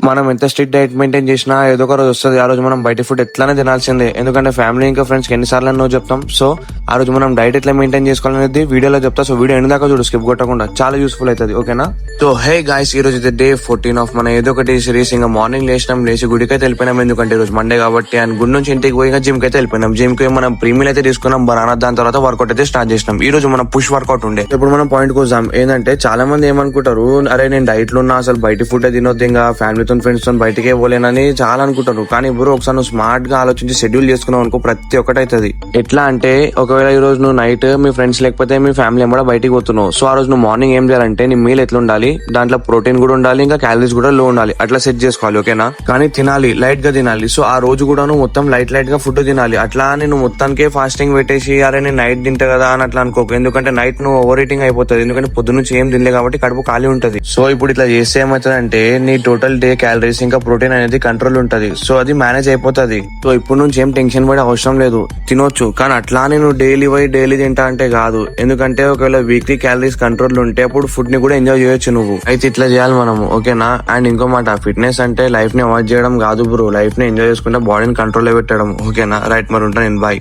మనం ఎంత strict diet maintain చేసినా ఏదో ఒక రోజు వస్తుంది. ఆ రోజు మనం బయట ఫుడ్ ఎట్లానే తినాల్సిందే, ఎందుకంటే ఫ్యామిలీ ఇంకా ఫ్రెండ్స్ కి ఎన్నిసార్లు నువ్వు చెప్తాం. సో ఆ రోజు మనం డైట్ ఎట్లా మెయింటైన్ చేసుకోవాలనేది వీడియోలో చెప్తా. సో వీడియో ఎండ్ దాకా చూడు, స్కిప్ కొట్టకుండా, చాలా యూస్ఫుల్ అవుతుంది. ఓకేనా? సో హే గాయ్స్, ఈ రోజు డే 14 ఆఫ్ మన ఏదో ఒకటి సిరీస్. ఇంకా మార్నింగ్ లేచి గుడికైతే వెళ్ళిపోయినాం, ఎందుకంటే ఈ రోజు మండే కాబట్టి. అండ్ గుడి నుంచి ఇంటికి పోయి జిమ్ కి అయితే వెళ్ళిపోయినాం. జిమ్ కి మనం ప్రీమియర్ అయితే తీసుకున్నాం బనానా. దాని తర్వాత వర్కౌట్ అయితే స్టార్ట్ చేసినాం. ఈ రోజు మనం పుష్ వర్కౌట్ ఉండే. ఇప్పుడు మనం పాయింట్ కి వద్దాం. ఏంటంటే చాలా మంది ఏమనుకుంటారు, అరే నేను డైట్ లో ఉన్నా, అసలు బయట ఫుడ్ తినొద్దు, ఇంకా ఫ్యామిలీతో ఫ్రెండ్స్ తో బయటకే పోలేనని చాలా అనుకుంటారు. కానీ బ్రో ఒకసారి నువ్వు స్మార్ట్ గా ఆలోచించి షెడ్యూల్ చేసుకున్నావు అనుకో, ప్రతి ఒక్కటి అవుతుంది. ఎట్లా అంటే ఒకవేళ ఈ రోజు నువ్వు నైట్ మీ ఫ్రెండ్స్ లేకపోతే మీ ఫ్యామిలీ కూడా బయటికి పోతున్నావు. సో ఆ రోజు నువ్వు మార్నింగ్ ఏం చేయాలంటే, నీ మీల్ ఎట్లా ఉండాలి, దాంట్లో ప్రోటీన్ కూడా ఉండాలి, ఇంకా క్యాలరీస్ కూడా లో ఉండాలి, అట్లా సెట్ చేసుకోవాలి. ఓకేనా? కానీ తినాలి, లైట్ గా తినాలి. సో ఆ రోజు కూడా నువ్వు మొత్తం లైట్ గా ఫుడ్ తినాలి. అట్లా నేను మొత్తానికే ఫాస్టింగ్ పెట్టేసి అరే నేను నైట్ తింటా కదా అని అట్లా అనుకోకు. ఎందుకంటే నైట్ నువ్వు ఓవర్ ఈటింగ్ అయిపోతుంది, ఎందుకంటే పొద్దు నుంచి ఏం తినలే కాబట్టి కడుపు ఖాళీ ఉంటది. సో ఇప్పుడు ఇట్లా చేస్తే ఏమవుతుంది అంటే, నీ టోటల్ డే క్యాలరీస్ ఇంకా ప్రోటీన్ అనేది కంట్రోల్ ఉంటది. సో అది మేనేజ్ అయిపోతుంది. సో ఇప్పుడు నుంచి ఏం టెన్షన్ పడే అవసరం లేదు, తినొచ్చు. కానీ అట్లా నేను డైలీ తింటా అంటే కాదు, ఎందుకంటే ఒకవేళ వీక్లీ క్యాలరీస్ కంట్రోల్ ఉంటే అప్పుడు ఫుడ్ ని కూడా ఎంజాయ్ చేయొచ్చు నువ్వు. అయితే ఇట్లా చేయాలి మనము. ఓకేనా? అండ్ ఇంకో మాట, ఫిట్నెస్ అంటే లైఫ్ ని అవాయిడ్ చేయడం కాదు బ్రో, లైఫ్ ని ఎంజాయ్ చేసుకుంటే బాడీని కంట్రోల్ లో పెట్టడం. ఓకేనా? రైట్, మరి ఉంటాను నేను. బాయ్.